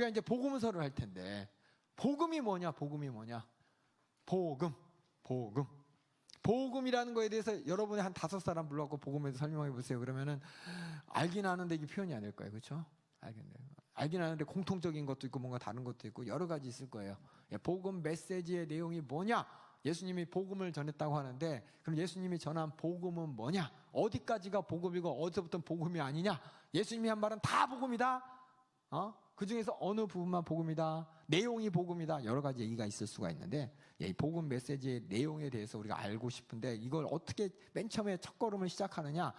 우리가 이제 복음서를 할 텐데, 복음이 뭐냐? 복음이 뭐냐? 복음이라는 거에 대해서 여러분이 한 5사람 불러갖고 복음에 대해서 설명해 보세요. 그러면은 알긴 아는데 이게 표현이 안 될 거예요. 그렇죠? 알긴 아는데 공통적인 것도 있고 뭔가 다른 것도 있고 여러 가지 있을 거예요. 복음 메시지의 내용이 뭐냐? 예수님이 복음을 전했다고 하는데, 그럼 예수님이 전한 복음은 뭐냐? 어디까지가 복음이고 어디서부터 복음이 아니냐? 예수님이 한 말은 다 복음이다. 그 중에서 어느 부분만 복음이다, 내용이 복음이다, 여러 가지 얘기가 있을 수가 있는데, 이 복음 메시지의 내용에 대해서 우리가 알고 싶은데 이걸 어떻게 맨 처음에 첫걸음을 시작하느냐?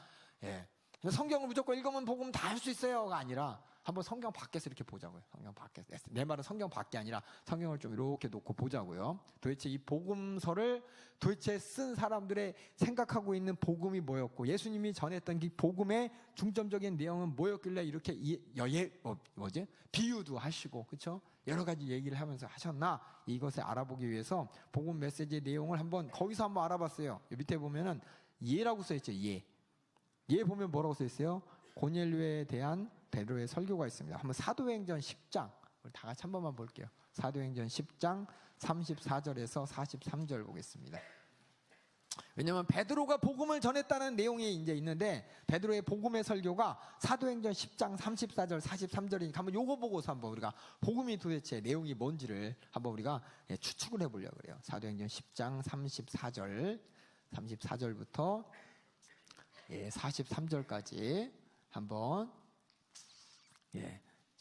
성경을 무조건 읽으면 복음 다 할 수 있어요가 아니라 한번 성경 밖에서 이렇게 보자고요. 성경 밖에서. 내 말은 성경 밖이 아니라 성경을 좀 이렇게 놓고 보자고요. 도대체 이 복음서를 도대체 쓴 사람들의 생각하고 있는 복음이 뭐였고, 예수님이 전했던 이 복음의 중점적인 내용은 뭐였길래 이렇게 비유도 하시고, 그렇죠? 여러 가지 얘기를 하면서 하셨나? 이것을 알아보기 위해서 복음 메시지의 내용을 거기서 한번 알아봤어요. 밑에 보면은 예라고 써있죠. 예 보면 뭐라고 써있어요? 고넬료에 대한 베드로의 설교가 있습니다. 한번 사도행전 10장, 우리 다 같이 한 번만 볼게요. 사도행전 10장 34절에서 43절 보겠습니다. 왜냐하면 베드로가 복음을 전했다는 내용이 이제 있는데, 베드로의 복음의 설교가 사도행전 10장 34절 43절이니까 한번 요거 보고서 한번 우리가 복음이 도대체 내용이 뭔지를 한번 우리가 추측을 해보려고 그래요. 사도행전 10장 34절부터 43절까지 한번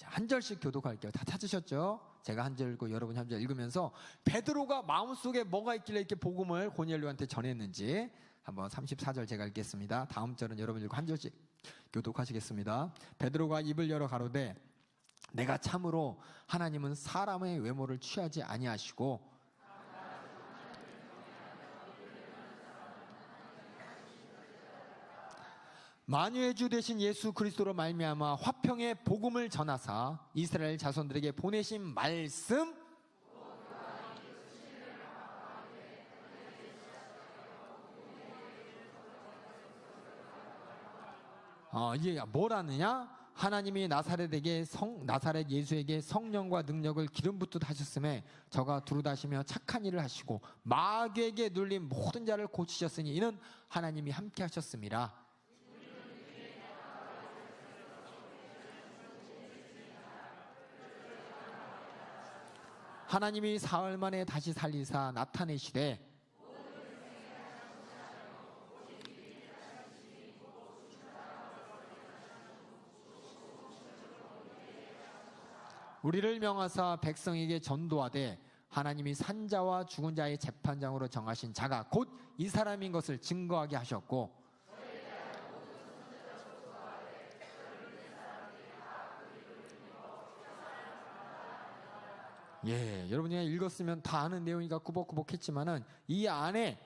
한 절씩 교독할게요. 다 찾으셨죠? 제가 한 절 읽고 여러분이 한 절 읽으면서 베드로가 마음속에 뭐가 있길래 이렇게 복음을 고넬료한테 전했는지 한번 34절 제가 읽겠습니다. 다음 절은 여러분 읽고 한 절씩 교독하시겠습니다. 베드로가 입을 열어 가로되 내가 참으로 하나님은 사람의 외모를 취하지 아니하시고 만유의 주 되신 예수 그리스도로 말미암아 화평의 복음을 전하사 이스라엘 자손들에게 보내신 말씀, 이게 뭐라느냐? 하나님이 나사렛 예수에게 성령과 능력을 기름 붓듯 하셨음에 저가 두루다시며 착한 일을 하시고 마귀에게 눌린 모든 자를 고치셨으니 이는 하나님이 함께 하셨음이라. 하나님이 사흘 만에 다시 살리사 나타내시되 우리를 명하사 백성에게 전도하되 하나님이 산자와 죽은 자의 재판장으로 정하신 자가 곧 이 사람인 것을 증거하게 하셨고, 여러분이 읽었으면 다 아는 내용이니까 꾸벅꾸벅했지만은 이 안에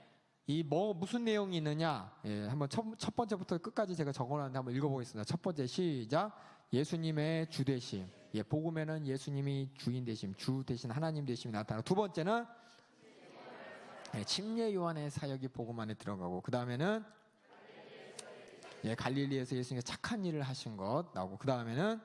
무슨 내용이 있느냐? 한번 첫 번째부터 끝까지 제가 적어놨는데 한번 읽어보겠습니다. 첫 번째 시작. 예수님의 주 되심. 복음에는 예수님이 주인 되심, 주 대신 하나님 되심이 나타나고, 두 번째는 침례 요한의 사역이 복음 안에 들어가고, 그 다음에는 갈릴리에서 예수님이 착한 일을 하신 것 나오고, 그 다음에는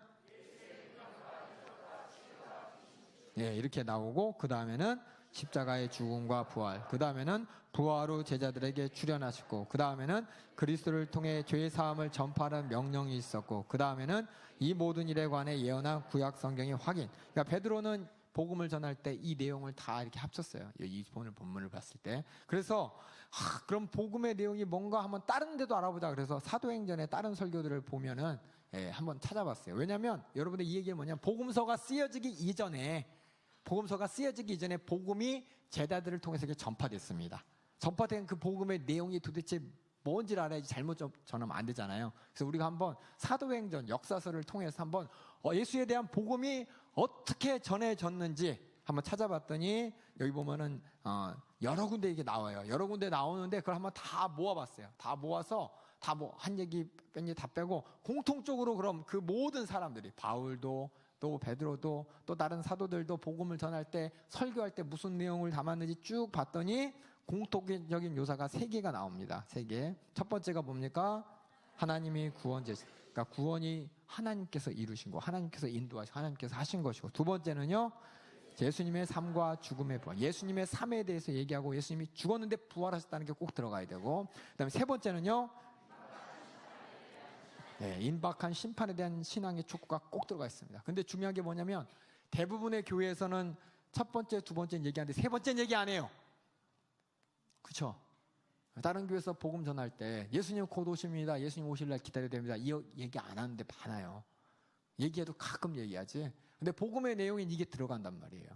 이렇게 나오고, 그 다음에는 십자가의 죽음과 부활, 그 다음에는 부활 후 제자들에게 출현하셨고, 그 다음에는 그리스도를 통해 죄 사함을 전파하는 명령이 있었고, 그 다음에는 이 모든 일에 관해 예언한 구약 성경의 확인. 그러니까 베드로는 복음을 전할 때 이 내용을 다 이렇게 합쳤어요. 이 오늘 본문을 봤을 때. 그래서 그럼 복음의 내용이 뭔가 한번 다른 데도 알아보자. 그래서 사도행전의 다른 설교들을 보면은 한번 찾아봤어요. 왜냐하면 여러분들 이 얘기는 뭐냐면 복음서가 쓰여지기 이전에 복음이 제자들을 통해서 이렇게 전파됐습니다. 전파된 그 복음의 내용이 도대체 뭔지를 알아야지 잘못 전하면 안 되잖아요. 그래서 우리가 한번 사도행전 역사서를 통해서 한번 예수에 대한 복음이 어떻게 전해졌는지 한번 찾아봤더니, 여기 보면은 여러 군데 이게 나와요. 여러 군데 나오는데 그걸 한번 다 모아봤어요. 다 모아서 한 얘기 뺀 얘기 다 빼고 공통적으로 그럼 그 모든 사람들이, 바울도 또 베드로도 또 다른 사도들도 복음을 전할 때 설교할 때 무슨 내용을 담았는지 쭉 봤더니 공통적인 묘사가 3개가 나옵니다. 3개. 첫 번째가 뭡니까? 하나님이 구원제, 그러니까 구원이 하나님께서 이루신 거, 하나님께서 인도하시고 하나님께서 하신 것이고, 두 번째는요, 예수님의 삶과 죽음의 부활, 예수님의 삶에 대해서 얘기하고 예수님이 죽었는데 부활하셨다는 게 꼭 들어가야 되고, 그다음에 세 번째는요, 네, 임박한 심판에 대한 신앙의 촉구가 꼭 들어가 있습니다. 근데 중요한 게 뭐냐면 대부분의 교회에서는 첫 번째, 두 번째 얘기하는데 세 번째 얘기 안 해요. 그렇죠? 다른 교회에서 복음 전할 때 예수님 곧 오십니다, 예수님 오실 날 기다려야 됩니다, 이 얘기 안 하는데 많아요. 얘기해도 가끔 얘기하지. 근데 복음의 내용에 이게 들어간단 말이에요.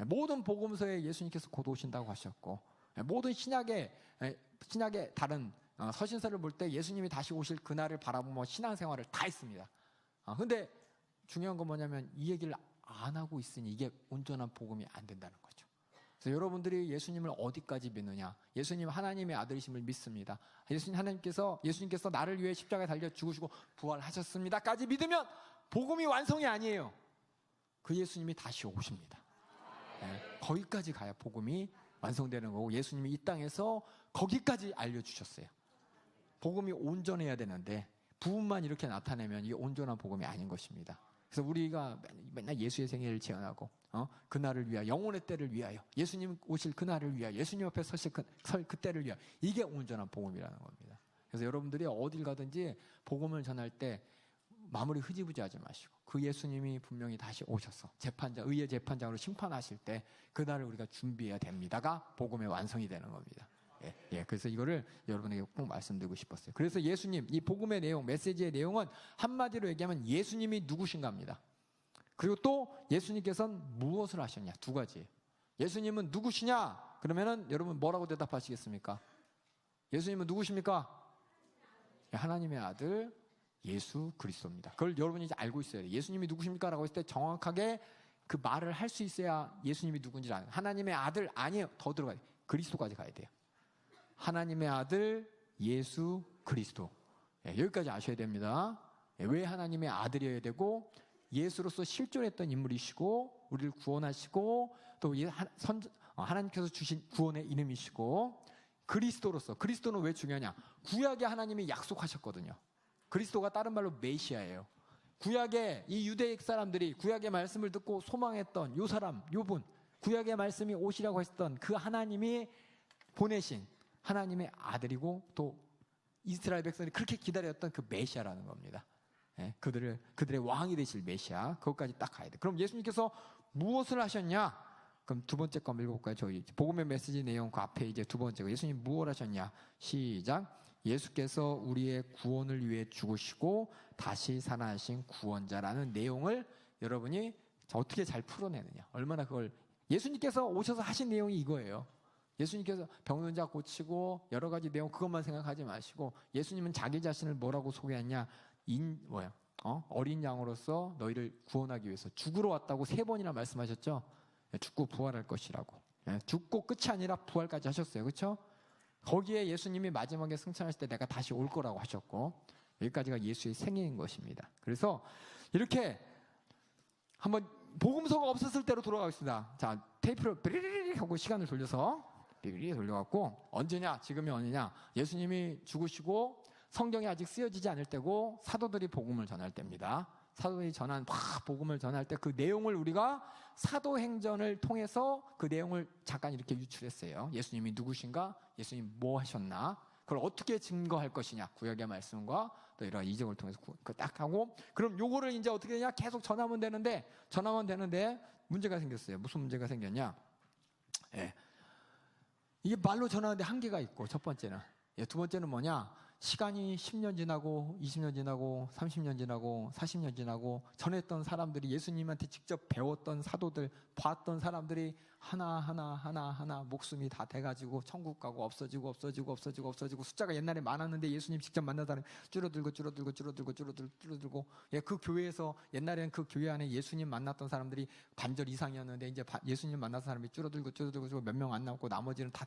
모든 복음서에 예수님께서 곧 오신다고 하셨고, 모든 신약의 다른 서신서를 볼 때 예수님이 다시 오실 그날을 바라보며 신앙생활을 다 했습니다. 근데 중요한 건 뭐냐면 이 얘기를 안 하고 있으니 이게 온전한 복음이 안 된다는 거죠. 그래서 여러분들이 예수님을 어디까지 믿느냐? 예수님 하나님의 아들이심을 믿습니다. 예수님께서 나를 위해 십자가에 달려 죽으시고 부활하셨습니다까지 믿으면 복음이 완성이 아니에요. 그 예수님이 다시 오십니다. 네, 거기까지 가야 복음이 완성되는 거고, 예수님이 이 땅에서 거기까지 알려주셨어요. 복음이 온전해야 되는데 부분만 이렇게 나타내면 이게 온전한 복음이 아닌 것입니다. 그래서 우리가 맨날 예수의 생애를 제언하고 그날을 위하여, 영혼의 때를 위하여, 예수님 오실 그날을 위하여, 예수님 앞에 서실 그때를 위하여, 이게 온전한 복음이라는 겁니다. 그래서 여러분들이 어딜 가든지 복음을 전할 때 마무리 흐지부지하지 마시고 그 예수님이 분명히 다시 오셔서 의의 재판장으로 심판하실 때 그날을 우리가 준비해야 됩니다가 복음의 완성이 되는 겁니다. 그래서 이거를 여러분에게 꼭 말씀드리고 싶었어요. 그래서 예수님, 이 복음의 내용, 메시지의 내용은 한마디로 얘기하면 예수님이 누구신가입니다. 그리고 또 예수님께서는 무엇을 하셨냐, 두 가지예요. 예수님은 누구시냐? 그러면은 여러분 뭐라고 대답하시겠습니까? 예수님은 누구십니까? 하나님의 아들 예수 그리스도입니다. 그걸 여러분이 이제 알고 있어야 돼요. 예수님이 누구십니까? 라고 했을 때 정확하게 그 말을 할 수 있어야 예수님이 누군지를 아는. 하나님의 아들 아니에요. 더 들어가야 돼요. 그리스도까지 가야 돼요. 하나님의 아들 예수 그리스도. 여기까지 아셔야 됩니다. 왜 하나님의 아들이어야 되고, 예수로서 실존했던 인물이시고 우리를 구원하시고 또 하나님께서 주신 구원의 이름이시고, 그리스도는 왜 중요하냐? 구약에 하나님이 약속하셨거든요. 그리스도가 다른 말로 메시아예요. 구약에 이 유대 사람들이 구약의 말씀을 듣고 소망했던 요 사람, 요 분, 구약의 말씀이 오시라고 했던 그 하나님이 보내신 하나님의 아들이고, 또 이스라엘 백성들이 그렇게 기다렸던 그 메시아라는 겁니다. 그들의 왕이 되실 메시아, 그것까지 딱 가야 돼. 그럼 예수님께서 무엇을 하셨냐? 그럼 두 번째 거 읽어볼까요? 저희 복음의 메시지 내용 그 앞에 이제 두 번째고, 예수님 무엇을 하셨냐? 시작. 예수께서 우리의 구원을 위해 죽으시고 다시 살아나신 구원자라는 내용을 여러분이 어떻게 잘 풀어내느냐, 얼마나 그걸, 예수님께서 오셔서 하신 내용이 이거예요. 예수님께서 병든 자 고치고 여러 가지 내용, 그것만 생각하지 마시고 예수님은 자기 자신을 뭐라고 소개했냐? 어린 양으로서 너희를 구원하기 위해서 죽으러 왔다고 3번이나 말씀하셨죠. 죽고 부활할 것이라고. 죽고 끝이 아니라 부활까지 하셨어요. 그렇죠? 거기에 예수님이 마지막에 승천하실 때 내가 다시 올 거라고 하셨고, 여기까지가 예수의 생애인 것입니다. 그래서 이렇게 한번 복음서가 없었을 때로 돌아가겠습니다. 자, 테이프를 삐리리리 하고 시간을 돌려서 삐리리 돌려갖고, 언제냐? 지금이 언제냐? 예수님이 죽으시고 성경이 아직 쓰여지지 않을 때고 사도들이 복음을 전할 때입니다. 사도들이 복음을 전할 때 그 내용을 우리가 사도행전을 통해서 그 내용을 잠깐 이렇게 유출했어요. 예수님이 누구신가? 예수님 뭐 하셨나? 그걸 어떻게 증거할 것이냐? 구약의 말씀과 또 이런 이적을 통해서 딱 하고, 그럼 요거를 이제 어떻게 되냐? 계속 전하면 되는데 문제가 생겼어요. 무슨 문제가 생겼냐? 이게 말로 전하는데 한계가 있고, 첫 번째는. 두 번째는 뭐냐? 시간이 10년 지나고 20년 지나고 30년 지나고 40년 지나고 전했던 사람들이, 예수님한테 직접 배웠던 사도들, 봤던 사람들이 하나 목숨이 다 돼가지고 천국 가고 없어지고 숫자가 옛날에 많았는데 예수님 직접 만난 사람이 줄어들고 그 교회에서, 옛날에는 그 교회 안에 예수님 만났던 사람들이 반절 이상이었는데 이제 예수님 만난 사람이 줄어들고 몇 명 안 남고 나머지는 다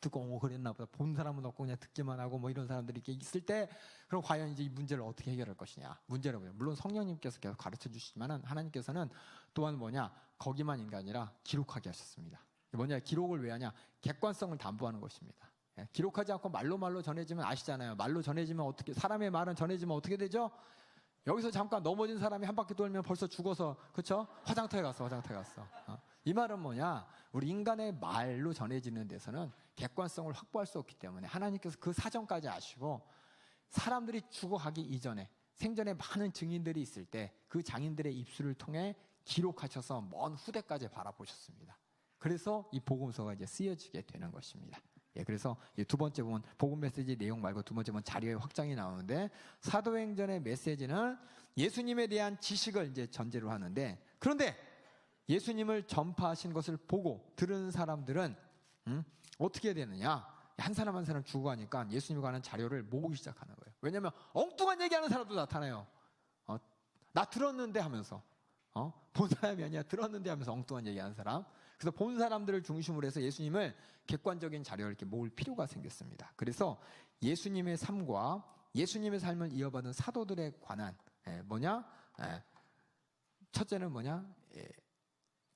듣고 그랬나 보다, 본 사람은 없고 그냥 듣기만 하고 뭐 이런 사람들이 이렇게 있을 때, 그럼 과연 이제 이 문제를 어떻게 해결할 것이냐? 문제라고 해요. 물론 성령님께서 계속 가르쳐 주시지만은 하나님께서는 또한 뭐냐? 거기만 있는 게 아니라 기록하게 하셨습니다. 뭐냐? 기록을 왜 하냐? 객관성을 담보하는 것입니다. 기록하지 않고 말로 전해지면 아시잖아요. 말로 전해지면 어떻게, 사람의 말은 전해지면 어떻게 되죠? 여기서 잠깐 넘어진 사람이 한 바퀴 돌면 벌써 죽어서, 그쵸? 화장터에 갔어. 이 말은 뭐냐? 우리 인간의 말로 전해지는 데서는 객관성을 확보할 수 없기 때문에 하나님께서 그 사정까지 아시고 사람들이 죽어가기 이전에 생전에 많은 증인들이 있을 때 그 장인들의 입술을 통해 기록하셔서 먼 후대까지 바라보셨습니다. 그래서 이 복음서가 이제 쓰여지게 되는 것입니다. 그래서 두 번째 보면 복음 메시지 내용 말고 두 번째 보면 자료의 확장이 나오는데, 사도행전의 메시지는 예수님에 대한 지식을 이제 전제로 하는데, 그런데 예수님을 전파하신 것을 보고 들은 사람들은 어떻게 되느냐? 한 사람 한 사람 죽어가니까 예수님에 관한 자료를 모으기 시작하는 거예요. 왜냐하면 엉뚱한 얘기하는 사람도 나타나요. 나 들었는데 하면서, 본 사람이 아니라 들었는데 하면서 엉뚱한 얘기하는 사람. 그래서 본 사람들을 중심으로 해서 예수님을 객관적인 자료를 이렇게 모을 필요가 생겼습니다. 그래서 예수님의 삶과 예수님의 삶을 이어받은 사도들에 관한 첫째는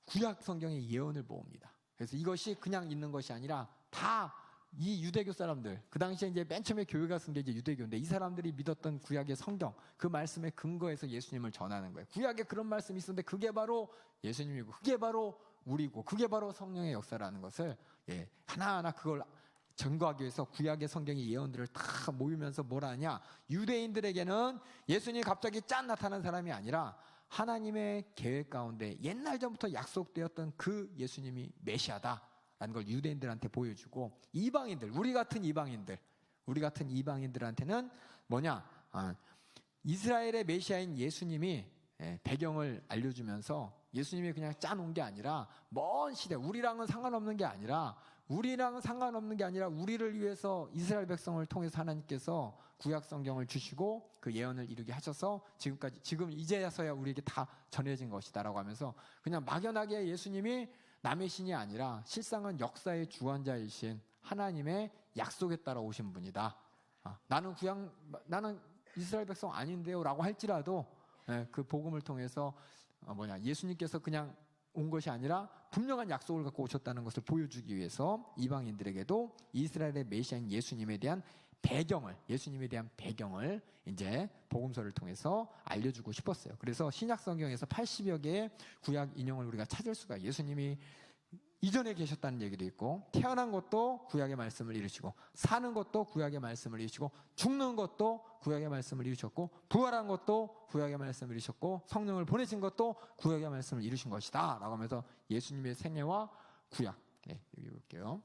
구약 성경의 예언을 모읍니다. 그래서 이것이 그냥 있는 것이 아니라 다 이 유대교 사람들, 그 당시에 이제 맨 처음에 교회가 쓴 게 이제 유대교인데, 이 사람들이 믿었던 구약의 성경, 그 말씀에 근거해서 예수님을 전하는 거예요. 구약에 그런 말씀이 있었는데 그게 바로 예수님이고, 그게 바로 우리고, 그게 바로 성령의 역사라는 것을 하나하나 그걸 증거하기 위해서 구약의 성경의 예언들을 다 모이면서 뭐라 하냐? 유대인들에게는 예수님이 갑자기 짠 나타난 사람이 아니라 하나님의 계획 가운데 옛날 전부터 약속되었던 그 예수님이 메시아다 라는 걸 유대인들한테 보여주고, 이방인들, 우리 같은 이방인들한테는 이스라엘의 메시아인 예수님이 배경을 알려주면서, 예수님이 그냥 짜놓은 게 아니라 먼 시대, 우리랑은 상관없는 게 아니라 우리를 위해서 이스라엘 백성을 통해서 하나님께서 구약 성경을 주시고 그 예언을 이루게 하셔서 지금 이제서야 우리에게 다 전해진 것이다라고 하면서, 그냥 막연하게 예수님이 남의 신이 아니라 실상은 역사의 주관자이신 하나님의 약속에 따라 오신 분이다. 나는 이스라엘 백성 아닌데요 라고 할지라도 그 복음을 통해서 예수님께서 그냥 온 것이 아니라 분명한 약속을 갖고 오셨다는 것을 보여주기 위해서 이방인들에게도 이스라엘의 메시아인 예수님에 대한 배경을 이제 복음서를 통해서 알려주고 싶었어요. 그래서 신약 성경에서 80여 개의 구약 인용을 우리가 찾을 수가, 예수님이 이전에 계셨다는 얘기도 있고, 태어난 것도 구약의 말씀을 이루시고, 사는 것도 구약의 말씀을 이루시고, 죽는 것도 구약의 말씀을 이루셨고, 부활한 것도 구약의 말씀을 이루셨고, 성령을 보내신 것도 구약의 말씀을 이루신 것이다 라고 하면서 예수님의 생애와 구약, 여기 볼게요.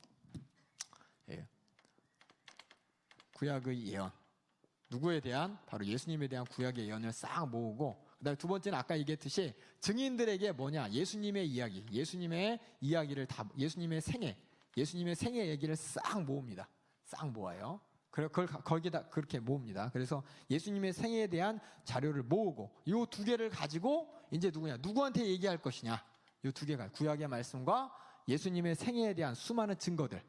구약의 예언, 누구에 대한? 바로 예수님에 대한 구약의 예언을 싹 모으고, 그다음에 두 번째는 아까 얘기했듯이 증인들에게 예수님의 이야기, 예수님의 생애 얘기를 싹 모읍니다. 싹 모아요. 그걸 거기다 그렇게 모읍니다. 그래서 예수님의 생애에 대한 자료를 모으고, 이 두 개를 가지고 이제 누구한테 얘기할 것이냐? 이 두 개가 구약의 말씀과 예수님의 생애에 대한 수많은 증거들,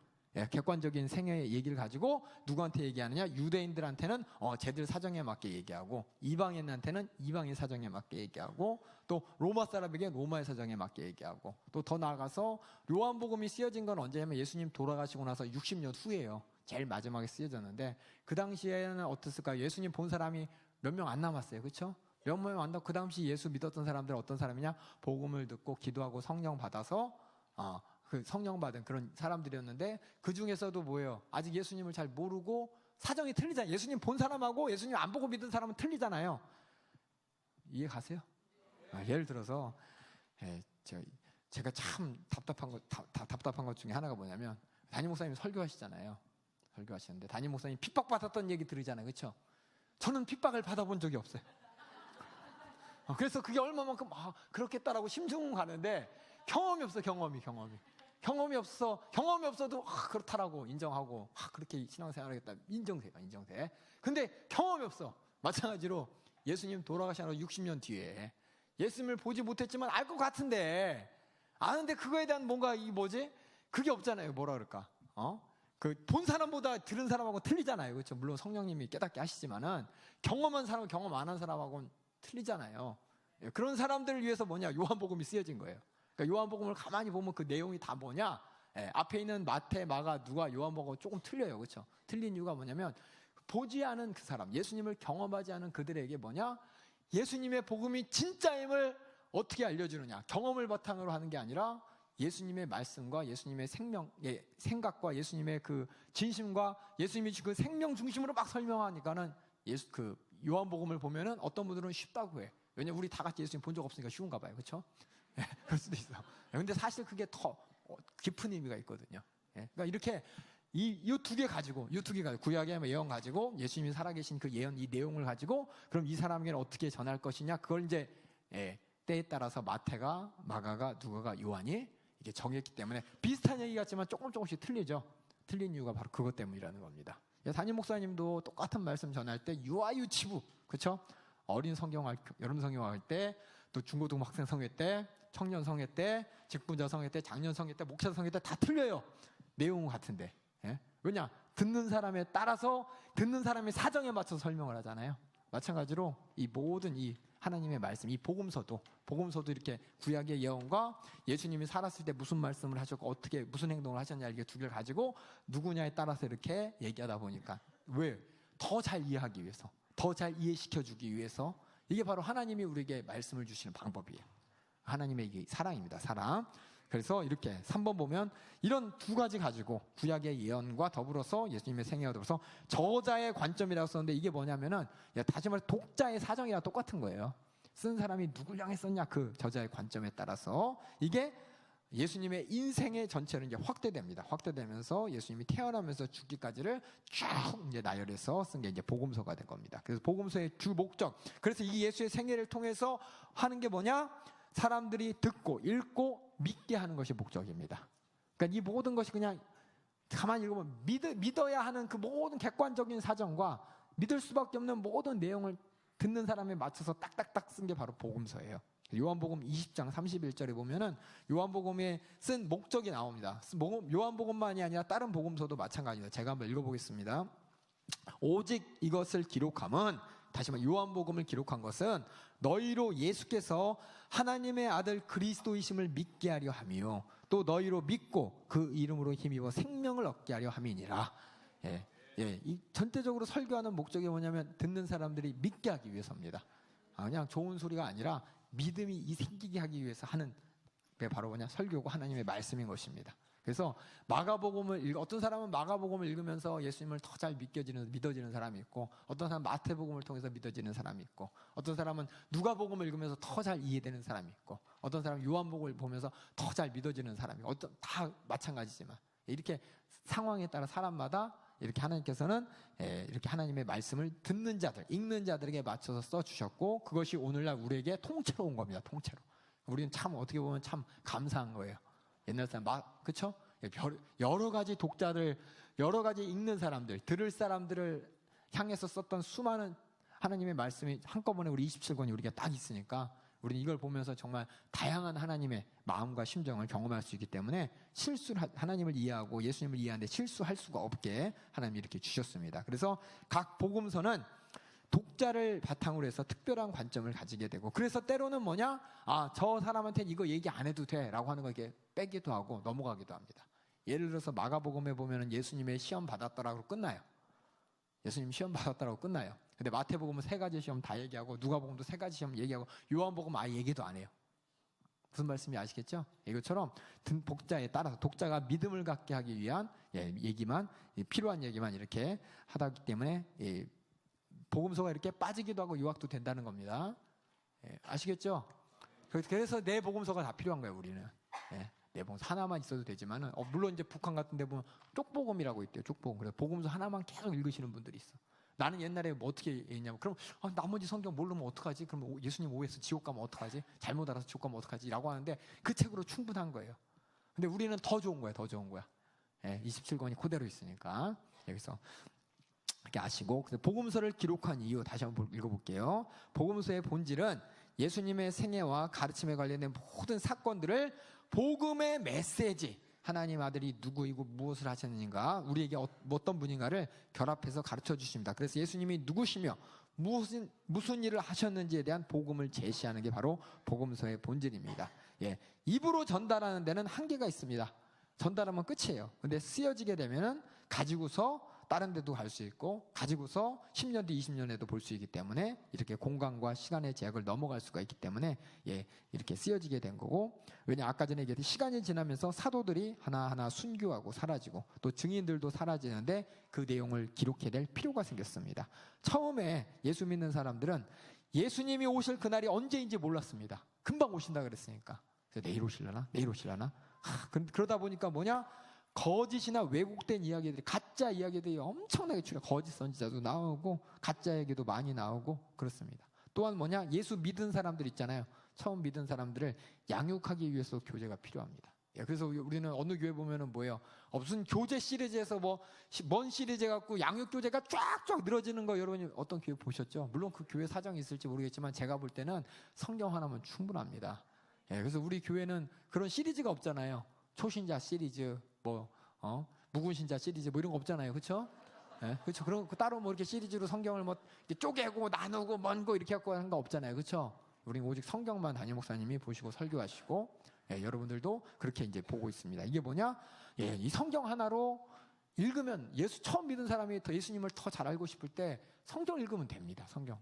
객관적인 생애의 얘기를 가지고 누구한테 얘기하느냐? 유대인들한테는 쟤들 사정에 맞게 얘기하고, 이방인한테는 이방인 사정에 맞게 얘기하고, 또 로마 사람에게 로마의 사정에 맞게 얘기하고, 또 더 나아가서 요한복음이 쓰여진 건 언제냐면 예수님 돌아가시고 나서 60년 후예요. 제일 마지막에 쓰여졌는데, 그 당시에는 어땠을까요? 예수님 본 사람이 몇 명 안 남았어요. 그렇죠? 몇 명 안 남고, 그 당시 예수 믿었던 사람들은 어떤 사람이냐? 복음을 듣고 기도하고 성령 받아서 그 성령 받은 그런 사람들이었는데, 그 중에서도 뭐예요? 아직 예수님을 잘 모르고 사정이 틀리잖아요. 예수님 본 사람하고 예수님 안 보고 믿은 사람은 틀리잖아요. 이해 가세요? 예를 들어서 제가 참 답답한 것 중에 하나가 뭐냐면, 담임 목사님 설교하시잖아요. 설교하시는데 담임 목사님 핍박받았던 얘기 들으잖아요. 그렇죠? 저는 핍박을 받아본 적이 없어요. 그래서 그게 얼마만큼 그렇겠다라고 심쿵 가는데, 경험이 없어. 경험이 없어도 그렇다라고 인정하고 그렇게 신앙생활 하겠다 인정세. 근데 경험이 없어. 마찬가지로 예수님 돌아가시고 60년 뒤에 예수님을 보지 못했지만 알 것 같은데, 아는데 그거에 대한 뭔가 그게 없잖아요. 뭐라 그럴까? 그 본 사람보다 들은 사람하고 틀리잖아요. 그렇죠? 물론 성령님이 깨닫게 하시지만은 경험한 사람과 경험 안 한 사람하고는 틀리잖아요. 그런 사람들을 위해서 요한복음이 쓰여진 거예요. 그러니까 요한복음을 가만히 보면 그 내용이 다 앞에 있는 마태, 마가, 누가, 요한복음하고 조금 틀려요. 그렇죠? 틀린 이유가 뭐냐면 보지 않은 그 사람, 예수님을 경험하지 않은 그들에게 뭐냐? 예수님의 복음이 진짜임을 어떻게 알려주느냐? 경험을 바탕으로 하는 게 아니라 예수님의 말씀과 예수님의 생각과 예수님의 그 진심과 예수님이 그 생명 중심으로 막 설명하니까는 그 요한복음을 보면은 어떤 분들은 쉽다고 해. 왜냐면 우리 다 같이 예수님 본 적 없으니까 쉬운가 봐요. 그렇죠? 그럴 수도 있어. 근데 사실 그게 더 깊은 의미가 있거든요. 그러니까 이렇게 이 두 개 가지고 구약의 예언 가지고 예수님이 살아계신 그 예언 이 내용을 가지고 그럼 이 사람에게는 어떻게 전할 것이냐 그걸 이제 때에 따라서 마태가, 마가가, 누가가, 요한이 이게 정했기 때문에 비슷한 얘기 같지만 조금씩 틀리죠. 틀린 이유가 바로 그것 때문이라는 겁니다. 담임 목사님도 똑같은 말씀 전할 때 유아유치부, 그렇죠? 어린 성경할 여름 성경할 때, 또 중고등 학생 성회 때, 청년 성회 때, 직분자 성회 때, 장년 성회 때, 목사 성회 때 다 틀려요. 내용은 같은데. 왜냐? 듣는 사람에 따라서 듣는 사람의 사정에 맞춰서 설명을 하잖아요. 마찬가지로 이 모든 이 하나님의 말씀, 이 복음서도 이렇게 구약의 예언과 예수님이 살았을 때 무슨 말씀을 하셨고 어떻게 무슨 행동을 하셨냐 이게 두 개를 가지고 누구냐에 따라서 이렇게 얘기하다 보니까 왜? 더 잘 이해하기 위해서, 더 잘 이해시켜주기 위해서 이게 바로 하나님이 우리에게 말씀을 주시는 방법이에요. 하나님의 이게 사랑입니다. 사랑. 그래서 이렇게 3번 보면 이런 두 가지 가지고 구약의 예언과 더불어서 예수님의 생애와 더불어서 저자의 관점이라고 썼는데 이게 뭐냐면은 다시 말해 독자의 사정이랑 똑같은 거예요. 쓴 사람이 누굴 향해 썼냐 그 저자의 관점에 따라서 이게 예수님의 인생의 전체로 이제 확대됩니다. 확대되면서 예수님이 태어나면서 죽기까지를 쭉 이제 나열해서 쓴 게 이제 복음서가 된 겁니다. 그래서 복음서의 주 목적. 그래서 이 예수의 생애를 통해서 하는 게 뭐냐? 사람들이 듣고 읽고 믿게 하는 것이 목적입니다. 그러니까 이 모든 것이 그냥 가만히 읽으면 믿어야 하는 그 모든 객관적인 사정과 믿을 수밖에 없는 모든 내용을 듣는 사람에 맞춰서 딱딱딱 쓴 게 바로 복음서예요. 요한복음 20장 31절에 보면은 요한복음에 쓴 목적이 나옵니다. 요한복음만이 아니라 다른 복음서도 마찬가지입니다. 제가 한번 읽어보겠습니다. 오직 이것을 기록함은, 다시 말해 요한복음을 기록한 것은 너희로 예수께서 하나님의 아들 그리스도이심을 믿게 하려 함이요 또 너희로 믿고 그 이름으로 힘입어 생명을 얻게 하려 함이니라. 이 전체적으로 설교하는 목적이 뭐냐면 듣는 사람들이 믿게 하기 위해서입니다. 그냥 좋은 소리가 아니라 믿음이 생기게 하기 위해서 하는 게 바로 뭐냐? 설교고 하나님의 말씀인 것입니다. 그래서 마가복음을 어떤 사람은 마가복음을 읽으면서 예수님을 더 잘 믿어지는 사람이 있고, 어떤 사람은 마태복음을 통해서 믿어지는 사람이 있고, 어떤 사람은 누가복음을 읽으면서 더 잘 이해되는 사람이 있고, 어떤 사람은 요한복음을 보면서 더 잘 믿어지는 사람이 있고, 다 마찬가지지만 이렇게 상황에 따라 사람마다 이렇게 하나님께서는 이렇게 하나님의 말씀을 듣는 자들, 읽는 자들에게 맞춰서 써주셨고, 그것이 오늘날 우리에게 통째로 온 겁니다. 통째로. 우리는 참 어떻게 보면 참 감사한 거예요. 옛날 사람 그렇죠? 여러 가지 독자들, 여러 가지 읽는 사람들, 들을 사람들을 향해서 썼던 수많은 하나님의 말씀이 한꺼번에 우리 27권이 우리가 딱 있으니까 우리는 이걸 보면서 정말 다양한 하나님의 마음과 심정을 경험할 수 있기 때문에 하나님을 이해하고 예수님을 이해하는데 실수할 수가 없게 하나님이 이렇게 주셨습니다. 그래서 각 복음서는 독자를 바탕으로 해서 특별한 관점을 가지게 되고, 그래서 때로는 뭐냐? 저 사람한테 이거 얘기 안 해도 돼 라고 하는 거 이렇게 빼기도 하고 넘어가기도 합니다. 예를 들어서 마가복음에 보면은 예수님의 시험 받았더라고 끝나요. 예수님 시험 받았더라고 끝나요. 근데 마태복음은 3가지 시험 다 얘기하고, 누가복음도 3가지 시험 얘기하고, 요한복음은 아예 얘기도 안 해요. 무슨 말씀인지 아시겠죠? 이것처럼 독자에 따라서 독자가 믿음을 갖게 하기 위한 얘기만, 필요한 얘기만 이렇게 하다 때문에 복음서가 이렇게 빠지기도 하고 유학도 된다는 겁니다. 아시겠죠? 그래서 내 복음서가 다 필요한 거예요, 우리는. 내 복음서 하나만 있어도 되지만은, 물론 이제 북한 같은 데 보면 쪽복음이라고 있대요, 쪽복음. 그래서 복음서 하나만 계속 읽으시는 분들이 있어. 나는 옛날에 뭐 어떻게 했냐면, 그럼 나머지 성경 모르면 어떡하지? 그럼 예수님 오해해서 지옥 가면 어떡하지? 잘못 알아서 지옥 가면 어떡하지? 라고 하는데 그 책으로 충분한 거예요. 근데 우리는 더 좋은 거야, 더 좋은 거야. 27권이 그대로 있으니까. 여기서 이렇게 아시고, 복음서를 기록한 이유 다시 한번 읽어볼게요. 복음서의 본질은 예수님의 생애와 가르침에 관련된 모든 사건들을 복음의 메시지, 하나님 아들이 누구이고 무엇을 하셨는가, 우리에게 어떤 분인가를 결합해서 가르쳐 주십니다. 그래서 예수님이 누구시며 무슨 일을 하셨는지에 대한 복음을 제시하는 게 바로 복음서의 본질입니다. 입으로 전달하는 데는 한계가 있습니다. 전달하면 끝이에요. 근데 쓰여지게 되면은 가지고서 다른 데도 갈 수 있고 가지고서 10년 뒤 20년에도 볼 수 있기 때문에 이렇게 공간과 시간의 제약을 넘어갈 수가 있기 때문에 이렇게 쓰여지게 된 거고, 왜냐 아까 전에 얘기했듯이 시간이 지나면서 사도들이 하나하나 순교하고 사라지고 또 증인들도 사라지는데 그 내용을 기록해야 될 필요가 생겼습니다. 처음에 예수 믿는 사람들은 예수님이 오실 그날이 언제인지 몰랐습니다. 금방 오신다 그랬으니까. 그래서 내일 오실라나? 내일 오실라나? 그러다 보니까 뭐냐? 거짓이나 왜곡된 이야기들이, 가짜 이야기들이 엄청나게 출현, 거짓 선지자도 나오고 가짜 얘기도 많이 나오고 그렇습니다. 또한 뭐냐? 예수 믿은 사람들 있잖아요. 처음 믿은 사람들을 양육하기 위해서 교제가 필요합니다. 그래서 우리는 어느 교회 보면은 뭐예요? 무슨 교제 시리즈에서 뭔 시리즈 갖고 양육 교제가 쫙쫙 늘어지는 거 여러분이 어떤 교회 보셨죠? 물론 그 교회 사정이 있을지 모르겠지만 제가 볼 때는 성경 하나면 충분합니다. 그래서 우리 교회는 그런 시리즈가 없잖아요. 초신자 시리즈, 묵은신자 시리즈 이런 거 없잖아요. 그렇죠? 그렇죠. 그런 거 따로 이렇게 시리즈로 성경을 이렇게 쪼개고 나누고 먼 거 이렇게 갖고 하는 거 없잖아요. 그렇죠? 우리는 오직 성경만 담임 목사님이 보시고 설교하시고, 여러분들도 그렇게 이제 보고 있습니다. 이게 뭐냐? 이 성경 하나로 읽으면, 처음 믿은 사람이 더 예수님을 더 잘 알고 싶을 때 성경 읽으면 됩니다. 성경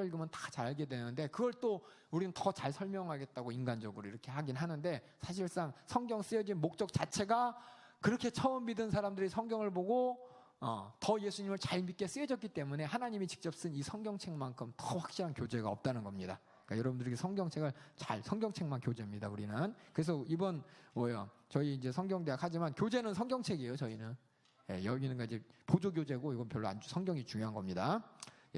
읽으면 다 잘 알게 되는데, 그걸 또 우리는 더 잘 설명하겠다고 인간적으로 이렇게 하긴 하는데, 사실상 성경 쓰여진 목적 자체가 그렇게 처음 믿은 사람들이 성경을 보고 더 예수님을 잘 믿게 쓰여졌기 때문에 하나님이 직접 쓴 이 성경책만큼 더 확실한 교제가 없다는 겁니다. 그러니까 여러분들에게 성경책만 교제입니다. 우리는. 그래서 이번 저희 이제 성경대학 하지만 교재는 성경책이에요. 저희는. 여기는 이제 보조 교재고 이건 별로 성경이 중요한 겁니다.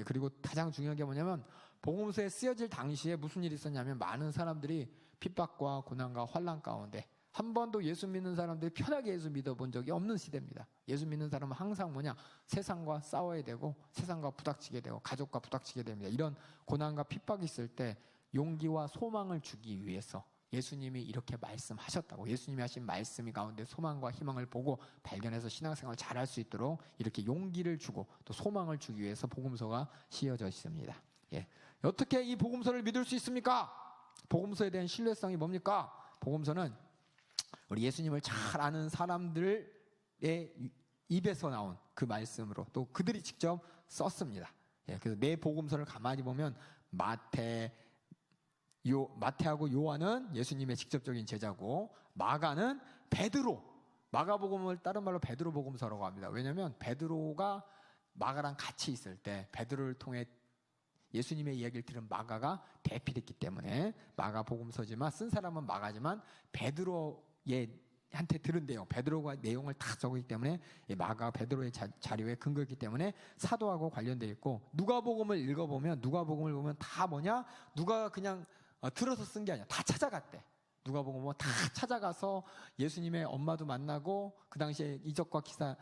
그리고 가장 중요한 게 뭐냐면, 복음서에 쓰여질 당시에 무슨 일이 있었냐면, 많은 사람들이 핍박과 고난과 환난 가운데 한 번도 예수 믿는 사람들이 편하게 예수 믿어본 적이 없는 시대입니다. 예수 믿는 사람은 항상 세상과 싸워야 되고, 세상과 부닥치게 되고, 가족과 부닥치게 됩니다. 이런 고난과 핍박이 있을 때 용기와 소망을 주기 위해서 예수님이 이렇게 말씀하셨다고, 예수님이 하신 말씀이 가운데 소망과 희망을 보고 발견해서 신앙생활을 잘할 수 있도록 이렇게 용기를 주고 또 소망을 주기 위해서 복음서가 씌어져 있습니다. 어떻게 이 복음서를 믿을 수 있습니까? 복음서에 대한 신뢰성이 뭡니까? 복음서는 우리 예수님을 잘 아는 사람들의 입에서 나온 그 말씀으로 또 그들이 직접 썼습니다. 그래서 내 복음서를 가만히 보면 마태하고 요한은 예수님의 직접적인 제자고, 마가는 베드로, 마가복음을 다른 말로 베드로 복음서라고 합니다. 왜냐하면 베드로가 마가랑 같이 있을 때 베드로를 통해 예수님의 이야기를 들은 마가가 대피됐기 때문에 마가복음서지만 쓴 사람은 마가지만 베드로한테 들은 내용, 베드로가 내용을 다 적었기 때문에 마가 베드로의 자료에 근거했기 때문에 사도하고 관련되어 있고, 누가복음을 읽어보면 누가복음을 보면 다 누가 그냥 들어서 쓴 게 아니야. 다 찾아갔대. 누가복음은 다 찾아가서 예수님의 엄마도 만나고, 그 당시에 이적과 기사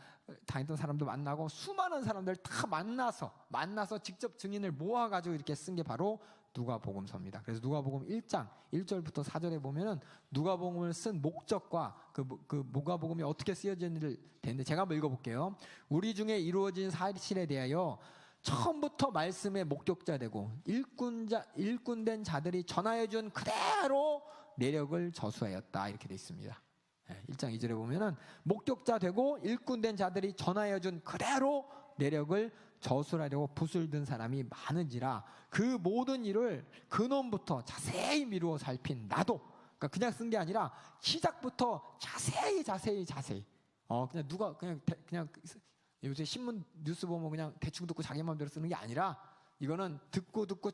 다니던 사람도 만나고, 수많은 사람들 다 만나서 직접 증인을 모아가지고 이렇게 쓴 게 바로 누가복음서입니다. 그래서 누가복음 1장 1절부터 4절에 보면은 누가복음을 쓴 목적과 그 누가복음이 어떻게 쓰여졌는지를 되는데, 제가 한번 읽어볼게요. 우리 중에 이루어진 사실에 대하여 처음부터 말씀의 목격자 되고 일꾼된 자들이 전하여준 그대로 내력을 저수하였다, 이렇게 돼 있습니다. 1장 2절에 보면은 목격자 되고 일꾼된 자들이 전하여준 그대로 내력을 저술하려고 붓을 든 사람이 많은지라, 그 모든 일을 근원부터 자세히 미루어 살핀 나도, 그러니까 그냥 쓴 게 아니라 시작부터 자세히 그냥 요새 신문 뉴스 보면 그냥 대충 듣고 자기 마음대로 쓰는 게 아니라, 이거는 듣고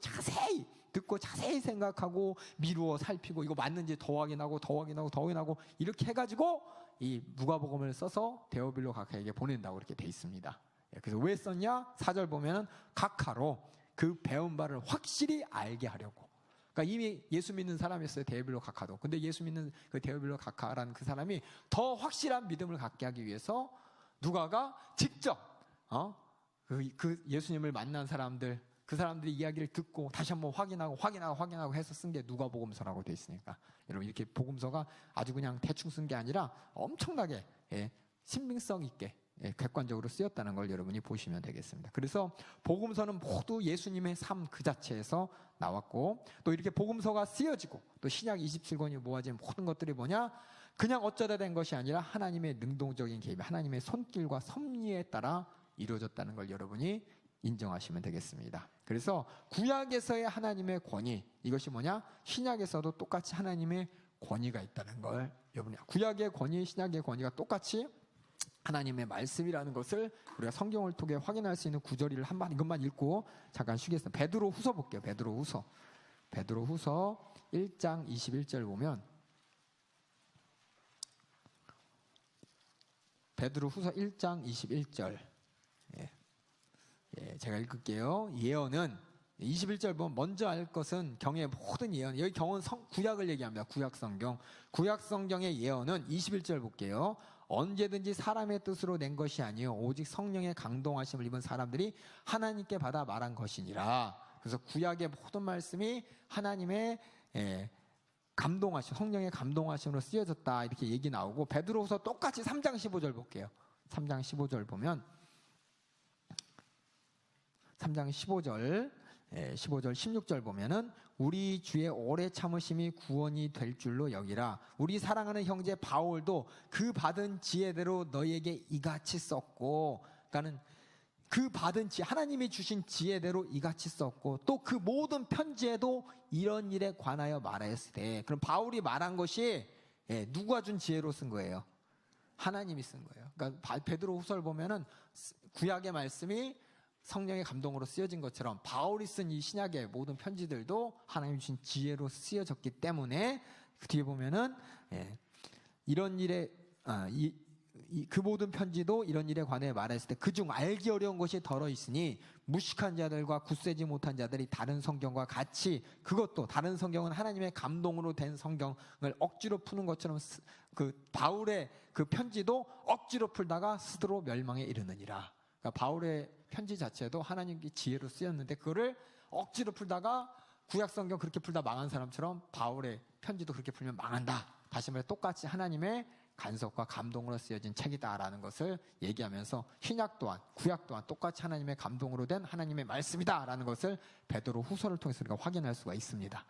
자세히 생각하고 미루어 살피고, 이거 맞는지 더 확인하고 이렇게 해가지고 이 누가복음을 써서 데오빌로 각하에게 보낸다고 이렇게 돼 있습니다. 그래서 왜 썼냐? 4절 보면은 각하로 그 배운 바를 확실히 알게 하려고. 그러니까 이미 예수 믿는 사람이었어요, 데오빌로 각하도. 근데 예수 믿는 그 데오빌로 각하라는 그 사람이 더 확실한 믿음을 갖게 하기 위해서 누가가 직접 그 예수님을 만난 사람들, 그 사람들이 이야기를 듣고 다시 한번 확인하고 해서 쓴 게 누가복음서라고 돼 있으니까, 여러분 이렇게 복음서가 아주 그냥 대충 쓴 게 아니라 엄청나게 신빙성 있게 객관적으로 쓰였다는 걸 여러분이 보시면 되겠습니다. 그래서 복음서는 모두 예수님의 삶 그 자체에서 나왔고, 또 이렇게 복음서가 쓰여지고 또 신약 27권이 모아진 모든 것들이 뭐냐? 그냥 어쩌다 된 것이 아니라 하나님의 능동적인 개입, 하나님의 손길과 섭리에 따라 이루어졌다는 걸 여러분이 인정하시면 되겠습니다. 그래서 구약에서의 하나님의 권위, 이것이 뭐냐? 신약에서도 똑같이 하나님의 권위가 있다는 걸 여러분이, 구약의 권위, 신약의 권위가 똑같이 하나님의 말씀이라는 것을 우리가 성경을 통해 확인할 수 있는 구절을 이것만 읽고 잠깐 쉬겠습니다. 베드로후서 볼게요. 베드로후서 1장 21절 보면, 베드로후서 1장 21절, 제가 읽을게요. 예언은 21절 보면, 먼저 알 것은 경의 모든 예언, 여기 경은 구약을 얘기합니다. 구약 성경의 예언은 21절 볼게요. 언제든지 사람의 뜻으로 낸 것이 아니요 오직 성령의 강동하심을 입은 사람들이 하나님께 받아 말한 것이니라. 그래서 구약의 모든 말씀이 하나님의 감동하심, 성령의 감동하심으로 쓰여졌다, 이렇게 얘기 나오고, 베드로후서 똑같이 3장 15절 볼게요. 3장 15절 보면, 3장 15절 16절 보면은, 우리 주의 오래 참으심이 구원이 될 줄로 여기라. 우리 사랑하는 형제 바울도 그 받은 지혜대로 너희에게 이같이 썼고, 그러니까는 그 받은 지혜, 하나님이 주신 지혜대로 이같이 썼고, 또 그 모든 편지에도 이런 일에 관하여 말하였으되. 그럼 바울이 말한 것이 누가 준 지혜로 쓴 거예요? 하나님이 쓴 거예요. 그러니까 베드로후서를 보면은 구약의 말씀이 성령의 감동으로 쓰여진 것처럼 바울이 쓴 이 신약의 모든 편지들도 하나님이 주신 지혜로 쓰여졌기 때문에, 그 뒤에 보면은 이런 일에 그 모든 편지도 이런 일에 관해 말했을 때 그중 알기 어려운 것이 덜어 있으니 무식한 자들과 굳세지 못한 자들이 다른 성경과 같이, 그것도 다른 성경은 하나님의 감동으로 된 성경을 억지로 푸는 것처럼 그 바울의 그 편지도 억지로 풀다가 스스로 멸망에 이르느니라. 그러니까 바울의 편지 자체도 하나님의 지혜로 쓰였는데 그거를 억지로 풀다가 구약 성경 그렇게 풀다 망한 사람처럼 바울의 편지도 그렇게 풀면 망한다. 다시 말해 똑같이 하나님의 간섭과 감동으로 쓰여진 책이다라는 것을 얘기하면서, 신약 또한 구약 또한 똑같이 하나님의 감동으로 된 하나님의 말씀이다라는 것을 베드로후서를 통해서 우리가 확인할 수가 있습니다.